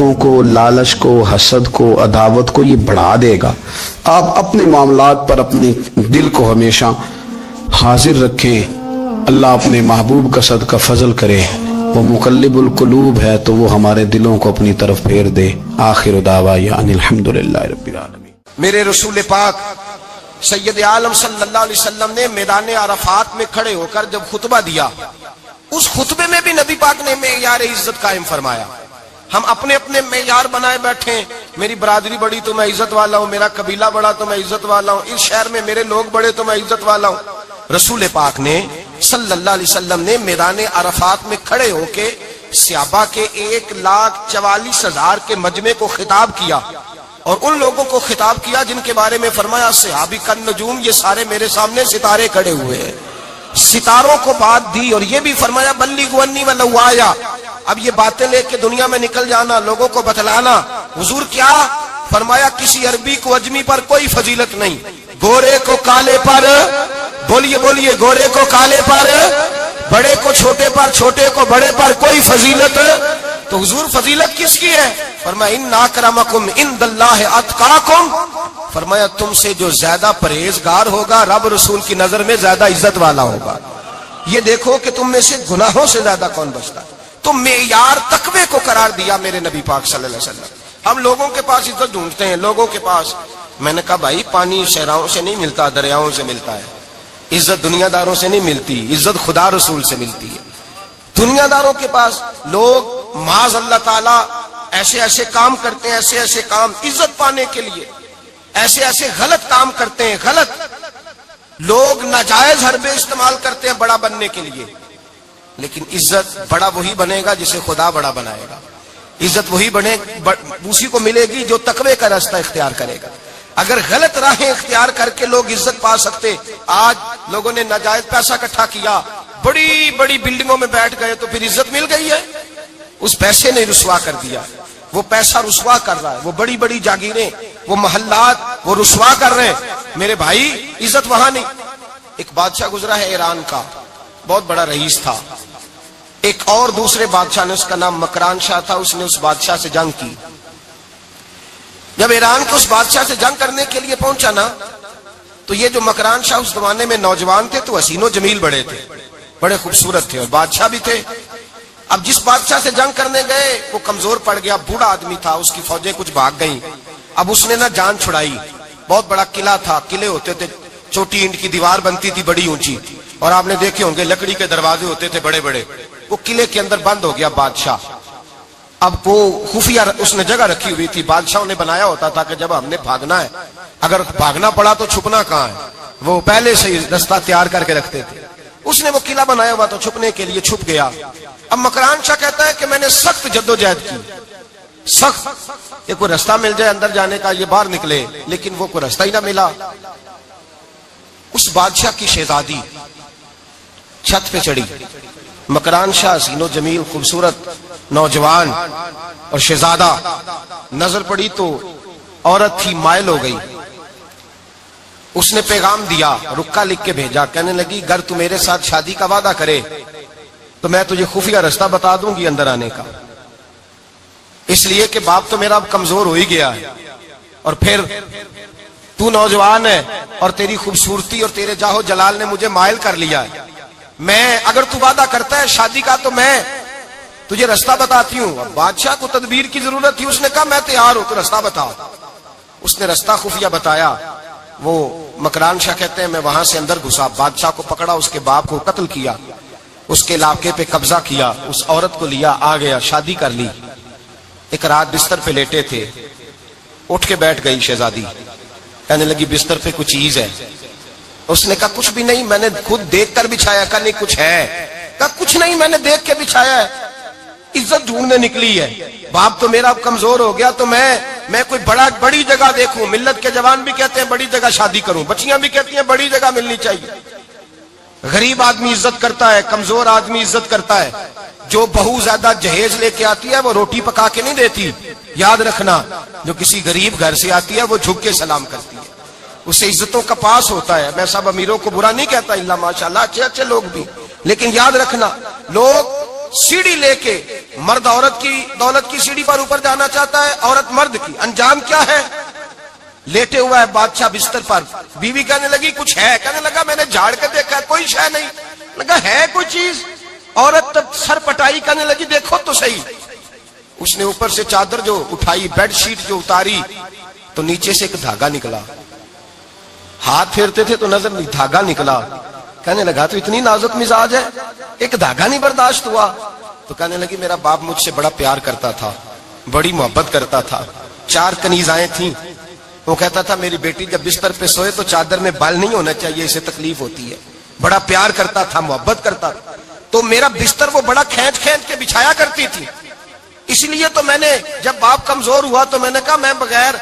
محبتوں کو, لالچ کو, حسد کو, عداوت کو یہ بڑھا دے گا. آپ اپنے معاملات پر اپنے دل کو ہمیشہ حاضر رکھیں. اللہ اپنے محبوب کا صدقہ فضل کرے, وہ مقلب القلوب ہے تو وہ ہمارے دلوں کو اپنی طرف پھیر دے. آخر دعوانا ان الحمدللہ رب العالمین. میرے رسول پاک سید عالم صلی اللہ علیہ وسلم نے میدان عرفات میں کھڑے ہو کر جب خطبہ دیا, اس خطبے میں بھی نبی پاک نے معیار عزت قائم فرمایا. ہم اپنے اپنے معیار بنائے بیٹھے, میری برادری بڑی تو میں عزت والا ہوں, میرا قبیلہ بڑا تو میں عزت والا ہوں, اس شہر میں میرے لوگ بڑے تو میں عزت والا ہوں. رسول پاک نے صلی اللہ علیہ وسلم نے میدان عرفات میں کھڑے ہو کے صحابہ کے 1,44,000 کے مجمع کو خطاب کیا, اور ان لوگوں کو خطاب کیا جن کے بارے میں فرمایا صحابی کن نجوم, یہ سارے میرے سامنے ستارے کھڑے ہوئے ہیں. ستاروں کو بات دی اور یہ بھی فرمایا بلغوا انی ولو آیا. اب یہ باتیں لے کے دنیا میں نکل جانا, لوگوں کو بتلانا. حضور کیا فرمایا, کسی عربی کو اجمی پر کوئی فضیلت نہیں, گورے کو کالے پر, بولیے بولیے, گورے کو کالے پر, بڑے کو چھوٹے پر, چھوٹے کو بڑے پر کوئی فضیلت. تو حضور فضیلت کس کی ہے؟ فرمایا ان اکرمکم عند اللہ اتقاکم. فرمایا تم سے جو زیادہ پرہیزگار ہوگا رب رسول کی نظر میں زیادہ عزت والا ہوگا. یہ دیکھو کہ تم میں سے گناہوں سے زیادہ کون بچتا ہے. تو معیار تقوی کو قرار دیا میرے نبی پاک صلی اللہ علیہ وسلم. ہم لوگوں کے پاس عزت ڈھونڈتے ہیں, لوگوں کے پاس. میں نے کہا بھائی پانی صحراؤں سے نہیں ملتا, دریاؤں سے ملتا ہے. عزت دنیا داروں سے نہیں ملتی, عزت خدا رسول سے ملتی ہے. دنیا داروں کے پاس لوگ معاذ اللہ تعالی ایسے ایسے کام کرتے ہیں, ایسے ایسے کام عزت پانے کے لیے, ایسے ایسے غلط کام کرتے ہیں. غلط لوگ ناجائز حربے استعمال کرتے ہیں بڑا بننے کے لیے, لیکن عزت بڑا وہی بنے گا جسے خدا بڑا بنائے گا. عزت وہی بنے, اسی کو ملے گی جو تقوی کا راستہ اختیار کرے گا. اگر غلط راہیں اختیار کر کے لوگ عزت پا سکتے, آج لوگوں نے ناجائز پیسہ اکٹھا کیا, بڑی بڑی بلڈنگوں میں بیٹھ گئے تو پھر عزت مل گئی ہے. اس پیسے نے رسوا کر دیا, وہ پیسہ رسوا کر رہا ہے, وہ بڑی بڑی جاگیریں, وہ محلات وہ رسوا کر رہے ہیں. میرے بھائی عزت وہاں نہیں. ایک بادشاہ گزرا ہے ایران کا, بہت بڑا رئیس تھا. ایک اور دوسرے بادشاہ نے, اس کا نام مکران شاہ تھا, اس نے اس بادشاہ سے جنگ کی. جب ایران کو اس بادشاہ سے جنگ کرنے کے لیے پہنچا نا, تو یہ جو مکران شاہ اس زمانے میں نوجوان تھے تو حسین و جمیل بڑے تھے, بڑے خوبصورت تھے, اور بادشاہ بھی تھے. اب جس بادشاہ سے جنگ کرنے گئے وہ کمزور پڑ گیا, بوڑھا آدمی تھا, اس کی فوجیں کچھ بھاگ گئیں. اب اس نے نا جان چھڑائی. بہت بڑا قلعہ تھا, قلعے ہوتے تھے, چھوٹی اینٹ کی دیوار بنتی تھی بڑی اونچی, اور آپ نے دیکھے ہوں گے لکڑی کے دروازے ہوتے تھے بڑے بڑے. وہ قلعے کے اندر بند ہو گیا بادشاہ. اب وہ خفیہ اس نے جگہ رکھی ہوئی تھی, بادشاہوں نے بنایا ہوتا تھا کہ جب ہم نے بھاگنا ہے, اگر بھاگنا پڑا تو چھپنا کہاں ہے, وہ پہلے سے راستہ تیار کر کے رکھتے تھے. اس نے وہ قلعہ بنایا ہوا تو چھپنے کے لیے چھپ گیا. اب مکران شاہ کہتا ہے کہ میں نے سخت جدوجہد کی, سخت, کہ کوئی راستہ مل جائے اندر جانے کا, یہ باہر نکلے, لیکن وہ کوئی راستہ ہی نہ ملا. اس بادشاہ کی شہزادی چھت پہ چڑھی. مکران شاہ حسین و جمیل, خوبصورت نوجوان اور شہزادہ, نظر پڑی تو عورت تھی, مائل ہو گئی. اس نے پیغام دیا, رکا لکھ کے بھیجا, کہنے لگی اگر تو میرے ساتھ شادی کا وعدہ کرے تو میں تجھے خفیہ راستہ بتا دوں گی اندر آنے کا, اس لیے کہ باپ تو میرا اب کمزور ہو ہی گیا ہے, اور پھر تو نوجوان ہے اور تیری خوبصورتی اور تیرے جاہو جلال نے مجھے مائل کر لیا ہے. میں اگر تو وعدہ کرتا ہے شادی کا تو میں تجھے راستہ بتاتی ہوں. اب بادشاہ کو تدبیر کی ضرورت تھی, اس نے کہا میں تیار ہوں, تو راستہ بتا. اس نے راستہ خفیہ بتایا. وہ مکران شاہ کہتے ہیں میں وہاں سے اندر گھسا, بادشاہ کو پکڑا, اس کے باپ کو قتل کیا, اس کے علاقے پہ قبضہ کیا, اس عورت کو لیا, آ گیا, شادی کر لی. ایک رات بستر پہ لیٹے تھے, اٹھ کے بیٹھ گئی شہزادی, کہنے لگی بستر پہ کچھ چیز ہے. اس نے کہا کچھ بھی نہیں, میں نے خود دیکھ کر بچھایا. کہا نہیں کچھ ہے. کہا کچھ نہیں, میں نے دیکھ کے بچھایا ہے, عزت ڈھونڈنے نکلی ہے. باپ تو میرا اب کمزور ہو گیا, تو میں کوئی بڑی جگہ دیکھوں. ملت کے جوان بھی کہتے ہیں بڑی جگہ شادی کروں, بچیاں بھی کہتی ہیں بڑی جگہ ملنی چاہیے. غریب آدمی عزت کرتا ہے, کمزور آدمی عزت کرتا ہے. جو بہو زیادہ جہیز لے کے آتی ہے وہ روٹی پکا کے نہیں دیتی, یاد رکھنا. جو کسی غریب گھر سے آتی ہے وہ جھک کے سلام کرتی ہے, اسے عزتوں کا پاس ہوتا ہے. میں سب امیروں کو برا نہیں کہتا, اللہ ماشاءاللہ اچھے اچھے لوگ بھی, لیکن یاد رکھنا لوگ سیڑھی لے کے مرد عورت کی دولت کی سیڑھی پر اوپر جانا چاہتا ہے، عورت مرد کی، انجام کیا ہے؟ لیٹے ہوا ہے بادشاہ بستر پر، بیوی کہنے لگی کچھ ہے، کہنے لگا میں نے جھاڑ کے دیکھا ہے کوئی شے نہیں، لگا ہے کوئی چیز، عورت سر پٹائی کرنے لگی دیکھو تو صحیح، اس نے اوپر سے چادر جو اٹھائی، بیڈ شیٹ جو اتاری تو نیچے سے ایک دھاگا نکلا، ہاتھ پھیرتے تھے تو نظر نہیں، دھاگا نکلا، کہنے لگا تو اتنی نازک مزاج ہے، ایک دھاگا نہیں برداشت ہوا، تو کہنے لگی میرا باپ مجھ سے بڑا پیار کرتا تھا، بڑی محبت کرتا تھا، 4 کنیزائیں تھیں، وہ کہتا تھا میری بیٹی جب بستر پہ سوئے تو چادر میں بال نہیں ہونا چاہیے، اسے تکلیف ہوتی ہے، بڑا پیار کرتا تھا، محبت کرتا تھا، تو میرا بستر وہ بڑا کھینچ کھینچ کے بچھایا کرتی تھی، اس لیے تو میں نے جب باپ کمزور ہوا تو میں نے کہا میں بغیر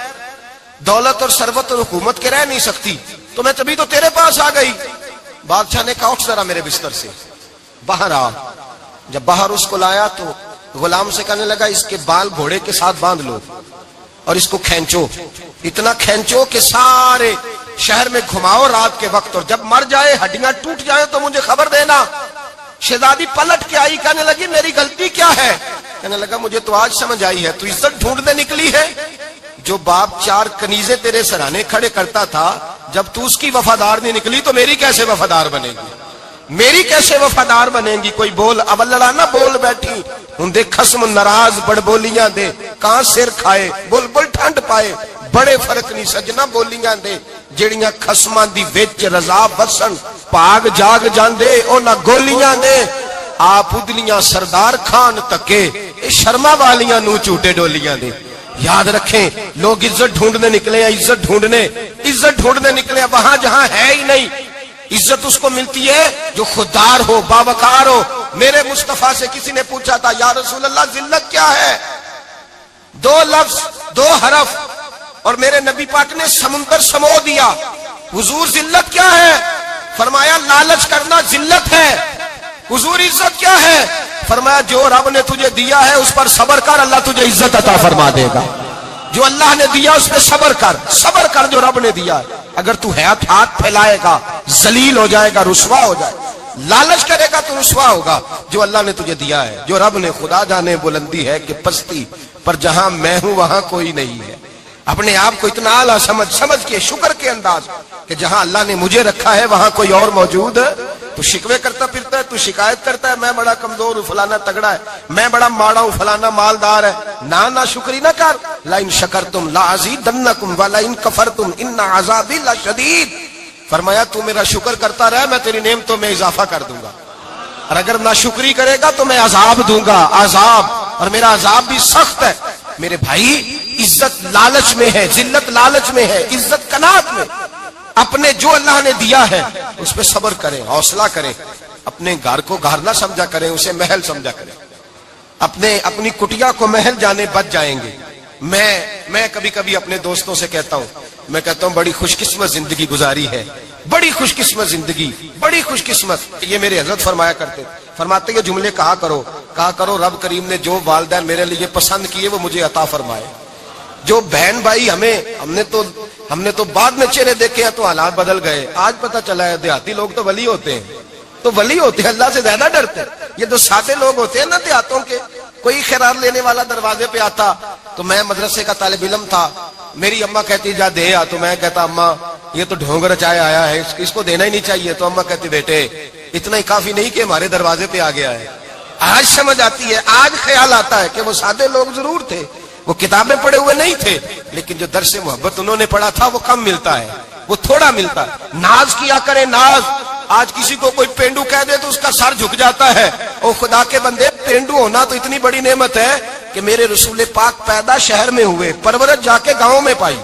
دولت اور ثروت اور حکومت کے رہ نہیں سکتی، تو میں تبھی تو تیرے پاس آ گئی۔ بادشاہ نے کہا اٹھ ذرا میرے بستر سے، باہر آ، جب باہر اس کو لایا تو غلام سے کہنے لگا اس کے بال گھوڑے کے ساتھ باندھ لو اور اس کو کھینچو، اتنا کھینچو کہ سارے شہر میں گھماؤ رات کے وقت، اور جب مر جائے ہڈیاں ٹوٹ جائیں تو مجھے خبر دینا۔ شہزادی پلٹ کے آئی، کہنے لگی میری غلطی کیا ہے؟ کہنے لگا مجھے تو آج سمجھ آئی ہے، تو عزت ڈھونڈنے نکلی ہے، جو باپ 4 کنیزیں تیرے سرانے کھڑے کرتا تھا، جب تو اس کی وفادار نہیں نکلی تو میری کیسے وفادار بنے گی؟ میری کیسے وفادار بنے گی؟ کوئی بول اول لڑانا بول بیٹھی ہوں دے خسم ناراض بڑ بولیاں دے، کہاں سر کھائے بل بل ٹھنڈ پائے، بڑے فرق نہیں سجنا بولیاں دے، جیڑیاں خسماں دی وچ رضا بسن پاگ جاگ جاندے او نہ گولیاں دے، آپ ادلیاں سردار خان تکے شرما والیاں نو چوٹے ڈولیاں دے۔ یاد رکھیں لوگ عزت ڈھونڈنے نکلے ہیں، عزت ڈھونڈنے نکلے ہیں وہاں جہاں ہے ہی نہیں۔ عزت اس کو ملتی ہے جو خوددار ہو، باوقار ہو۔ میرے مصطفیٰ سے کسی نے پوچھا تھا یا رسول اللہ ذلت کیا ہے؟ 2 لفظ 2 حرف اور میرے نبی پاک نے سمندر سمو دیا۔ حضور ذلت کیا ہے؟ فرمایا لالچ کرنا ذلت ہے۔ حضور عزت کیا ہے؟ فرمایا جو رب نے تجھے دیا ہے اس پر صبر کر، اللہ تجھے عزت عطا فرما دے گا۔ جو اللہ نے دیا اس پہ صبر کر جو رب نے دیا ہے۔ اگر تو ہاتھ پھیلائے گا ذلیل ہو جائے گا، رسوا ہو جائے گا، لالچ کرے گا تو رسوا ہوگا۔ جو اللہ نے تجھے دیا ہے، جو رب نے، خدا جانے بلندی ہے کہ پستی، پر جہاں میں ہوں وہاں کوئی نہیں ہے۔ اپنے آپ کو اتنا اعلیٰ سمجھ کے شکر کے انداز کہ جہاں اللہ نے مجھے رکھا ہے وہاں کوئی اور موجود ہے۔ تو شکوے کرتا پھرتا ہے، تو شکایت کرتا ہے میں بڑا کمزور ہوں، فلانا تگڑا ہے، میں بڑا ماڑا ہوں، فلانا مالدار ہے، نہ شکری نہ کر۔ لئن شکرتم لازیدنکم ولئن کفرتم ان عذابی لشدید۔ فرمایا تو میرا شکر کرتا رہ، میں تیری نعمتوں میں اضافہ کر دوں گا، اور اگر نہ شکری کرے گا تو میں عذاب دوں گا، عذاب، اور میرا عذاب بھی سخت ہے۔ میرے بھائی عزت لالچ میں ہے، ذلت لالچ میں ہے، عزت قناعت میں۔ اپنے جو اللہ نے دیا ہے اس پہ صبر کریں، حوصلہ کریں، اپنے گھر کو گھر نہ سمجھا کریں، اسے محل سمجھا کریں، اپنی کٹیا کو محل جانے بچ جائیں گے۔ میں کبھی کبھی اپنے دوستوں سے کہتا ہوں بڑی خوش قسمت زندگی گزاری ہے، بڑی خوش قسمت زندگی، بڑی خوش قسمت۔ یہ میرے حضرت فرمایا کرتے، فرماتے یہ جملے کہا کرو رب کریم نے جو والدین میرے لیے پسند کیے وہ مجھے عطا فرمائے۔ جو بہن بھائی ہم نے تو بعد میں چہرے دیکھے ہیں تو حالات بدل گئے، آج پتہ چلا ہے دیہاتی لوگ تو ولی ہوتے ہیں، اللہ سے زیادہ ڈرتے ہیں۔ یہ جو سادے لوگ ہوتے ہیں نا دیہاتوں کے، کوئی خیرات لینے والا دروازے پہ آتا تو میں مدرسے کا طالب علم تھا، میری اماں کہتی جا دے آ، تو میں کہتا اماں یہ تو ڈھونگ رچائے آیا ہے، اس کو دینا ہی نہیں چاہیے، تو اماں کہتی بیٹے اتنا ہی کافی نہیں کہ ہمارے دروازے پہ آ گیا ہے۔ آج سمجھ آتی ہے، آج خیال آتا ہے کہ وہ سادے لوگ ضرور تھے، وہ کتابیں پڑھے ہوئے نہیں تھے، لیکن جو درس محبت انہوں نے پڑھا تھا وہ کم ملتا ہے، وہ تھوڑا ملتا ہے۔ ناز کیا کرے ناز، آج کسی کو کوئی پینڈو کہہ دے تو اس کا سر جھک جاتا ہے۔ او خدا کے بندے، پینڈو ہونا تو اتنی بڑی نعمت ہے کہ میرے رسول پاک پیدا شہر میں ہوئے، پرورش جا کے گاؤں میں پائی۔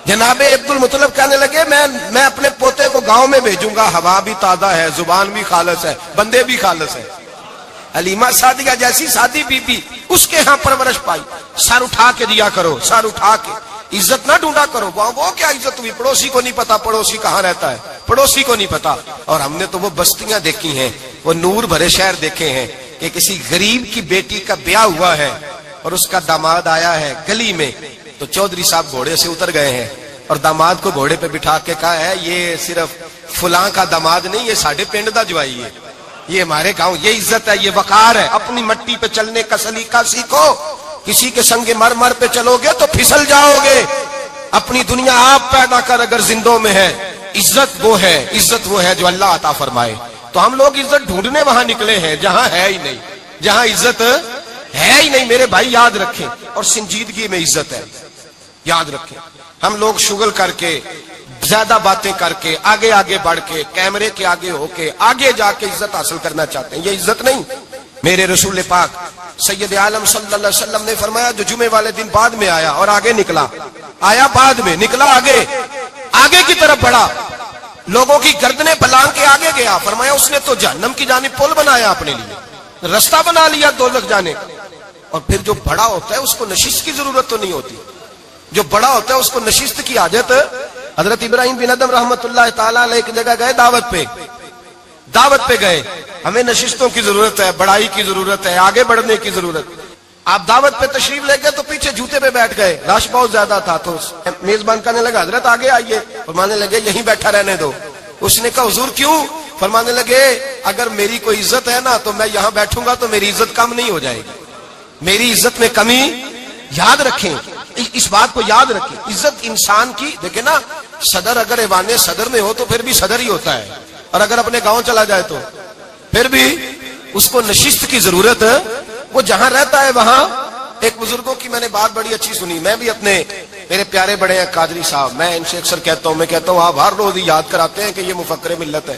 جناب عبد المطلب کہنے لگے میں اپنے پوتے کو گاؤں میں بھیجوں گا، ہوا بھی تازہ ہے، زبان بھی خالص ہے، بندے بھی خالص ہے۔ حلیمہ سعدیہ جیسی سادی بی بی، اس کے ہاں پرورش پائی۔ سر اٹھا کے دیا کرو، سر اٹھا کے، عزت نہ ڈھونڈا کرو۔ وہ کیا عزت ہوئی؟ پڑوسی کو نہیں پتا پڑوسی کہاں رہتا ہے، پڑوسی کو نہیں پتا۔ اور ہم نے تو وہ بستیاں دیکھی ہیں، وہ نور بھرے شہر دیکھے ہیں کہ کسی غریب کی بیٹی کا بیاہ ہوا ہے اور اس کا داماد آیا ہے گلی میں، تو چودھری صاحب گھوڑے سے اتر گئے ہیں اور داماد کو گھوڑے پہ بٹھا کے کہا ہے یہ صرف فلاں کا داماد نہیں، یہ ساڑھے پنڈ دا جوائی ہے۔ یہ ہمارے گاؤں یہ عزت ہے، یہ وقار ہے. اپنی مٹی پہ چلنے کا سلیقہ سیکھو. کسی کے سنگ مرمر پہ چلو گے تو پھسل جاؤ گے. اپنی دنیا آپ پیدا کر اگر زندوں میں ہے. عزت وہ ہے جو اللہ عطا فرمائے. تو ہم لوگ عزت ڈھونڈنے وہاں نکلے ہیں جہاں ہے ہی نہیں، جہاں عزت ہے ہی نہیں. میرے بھائی یاد رکھیں، اور سنجیدگی میں عزت ہے، یاد رکھیں. ہم لوگ شغل کر کے، زیادہ باتیں کر کے، آگے آگے بڑھ کے، کیمرے کے آگے ہو کے، آگے جا کے عزت حاصل کرنا چاہتے ہیں. یہ عزت نہیں. میرے رسول پاک سید عالم صلی اللہ علیہ وسلم نے فرمایا جو جمعے والے دن بعد میں آیا اور آگے نکلا، آیا بعد میں، نکلا آگے کی طرف بڑھا، لوگوں کی گردنیں بلان کے آگے گیا. فرمایا اس نے تو جہنم کی جانب پل بنایا، اپنے لیے رستہ بنا لیا دوزخ جانے کا. اور پھر جو بڑا ہوتا ہے اس کو نشست کی ضرورت تو نہیں ہوتی. جو بڑا ہوتا ہے اس کو نشست کی حاجت. حضرت ابراہیم بن ادم رحمت اللہ تعالیٰ علیہ ایک جگہ گئے، دعوت پہ گئے. ہمیں نشستوں کی ضرورت ہے، بڑائی کی ضرورت ہے، آگے بڑھنے کی ضرورت. آپ دعوت پہ تشریف لے گئے تو پیچھے جوتے پہ بیٹھ گئے، رش بہت زیادہ تھا. تو میزبان کہنے لگا حضرت آگے آئیے. فرمانے لگے یہیں بیٹھا رہنے دو. اس نے کہا حضور کیوں؟ فرمانے لگے اگر میری کوئی عزت ہے نا تو میں یہاں بیٹھوں گا تو میری عزت کم نہیں ہو جائے گی. میری عزت میں کمی. یاد رکھیں، اس بات کو یاد رکھیں. عزت انسان کی، دیکھیں نا، صدر اگر ایوان صدر میں ہو تو پھر بھی صدر ہی ہوتا ہے، اور اگر اپنے گاؤں چلا جائے تو پھر بھی اس کو نشست کی ضرورت ہے. وہ جہاں رہتا ہے وہاں. ایک بزرگوں کی میں نے بات بڑی اچھی سنی. میں بھی اپنے، میرے پیارے بڑے ہیں قادری صاحب، میں ان سے اکثر کہتا ہوں آپ ہر روز یاد کراتے ہیں کہ یہ مفکر ملت ہے.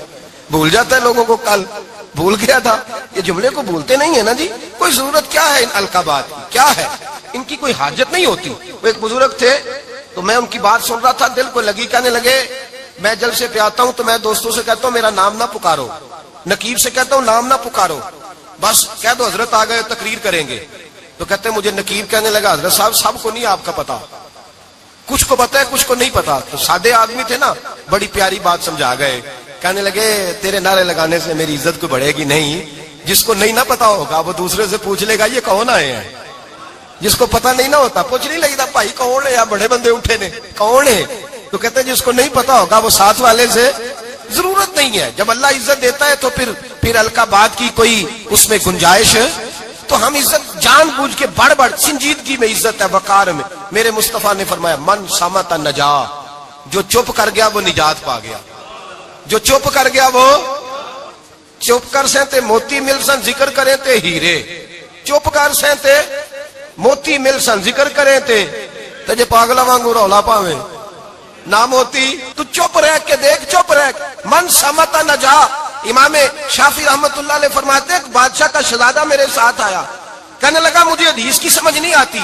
بھول جاتا ہے لوگوں کو. کل بھول گیا تھا. یہ جملے کو بھولتے نہیں ہے نا جی. کوئی ضرورت کیا ہے ان القابات کی؟ کیا ہے ان کی؟ کوئی حاجت نہیں ہوتی. وہ ایک بزرگ تھے تو میں ان کی بات سن رہا تھا، دل کو لگی. کہنے لگے میں جلسے پہ آتا ہوں تو میں دوستوں سے کہتا ہوں میرا نام نہ پکارو، نقیب سے کہتا ہوں نام نہ پکارو، بس کہہ دو حضرت آ گئے تقریر کریں گے. تو کہتے ہیں مجھے نقیب کہنے لگا حضرت صاحب سب کو نہیں آپ کا پتا، کچھ کو پتا ہے کچھ کو نہیں پتا. تو سادے آدمی تھے نا، بڑی پیاری بات سمجھا گئے. کہنے لگے تیرے نعرے لگانے سے میری عزت کو بڑھے گی نہیں. جس کو نہیں نہ پتا ہوگا وہ دوسرے سے پوچھ لے گا یہ کون آئے ہیں. جس کو پتا نہیں نہ ہوتا پوچھ نہیں لگتا بھائی کون ہے، یا بڑے بندے اٹھے نے کون ہے. تو کہتے ہیں جس کو نہیں پتا ہوگا وہ ساتھ والے سے ضرورت نہیں ہے. جب اللہ عزت دیتا ہے تو پھر القابات کی کوئی اس میں گنجائش. تو ہم عزت جان بوجھ کے بڑھ سنجیدگی میں عزت ہے، وقار میں. میرے مصطفیٰ نے فرمایا من صمت نجا، جو چپ کر گیا وہ نجات پا گیا. جو چپ کر گیا وہ چپ کر سہتے موتی مل سن ذکر کریں تے ہیرے. چپ کر سہتے موتی مل سن ذکر کریں تے جے پاگلا وانگو رولا پاویں نہ موتی. تو چپ رہ کے دیکھ، چپ رہ. من سمتا نجا. امام شافعی رحمت اللہ علیہ فرماتے ہیں بادشاہ کا شہزادہ میرے ساتھ آیا، کہنے لگا مجھے حدیث کی سمجھ نہیں آتی،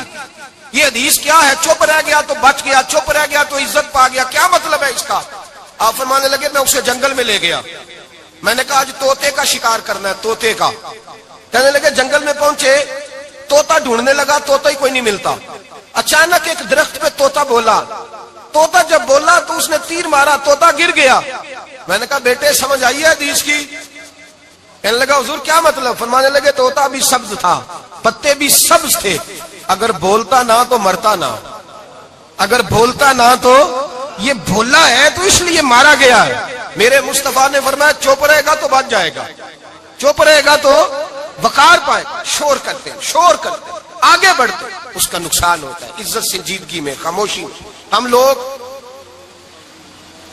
یہ حدیث کیا ہے؟ چپ رہ گیا تو بچ گیا، چپ رہ گیا تو عزت پا گیا، کیا مطلب ہے اس کا؟ آپ فرمانے لگے میں اسے جنگل میں لے گیا. میں نے کہا آج طوطے کا شکار کرنا ہے، طوطے کا. کہنے لگے جنگل میں پہنچے، طوطا ڈھونڈنے لگا، طوطا ہی کوئی نہیں ملتا. اچانک ایک درخت پہ طوطا بولا. طوطا جب بولا تو اس نے تیر مارا، طوطا گر گیا. میں نے کہا بیٹے سمجھ آئی ہے حدیث کی؟ کہنے لگا حضور کیا مطلب؟ فرمانے لگے طوطا بھی سبز تھا، پتے بھی سبز تھے، اگر بولتا نہ تو مرتا نہ، اگر بولتا نہ تو یہ بولا ہے تو اس لیے مارا گیا ہے. میرے مصطفیٰ نے فرمایا چپ رہے گا تو بچ جائے گا، چپ رہے گا تو وقار پائے. شور کرتے آگے بڑھتے اس کا نقصان ہوتا ہے. عزت سنجیدگی میں، خاموشی میں. ہم لوگ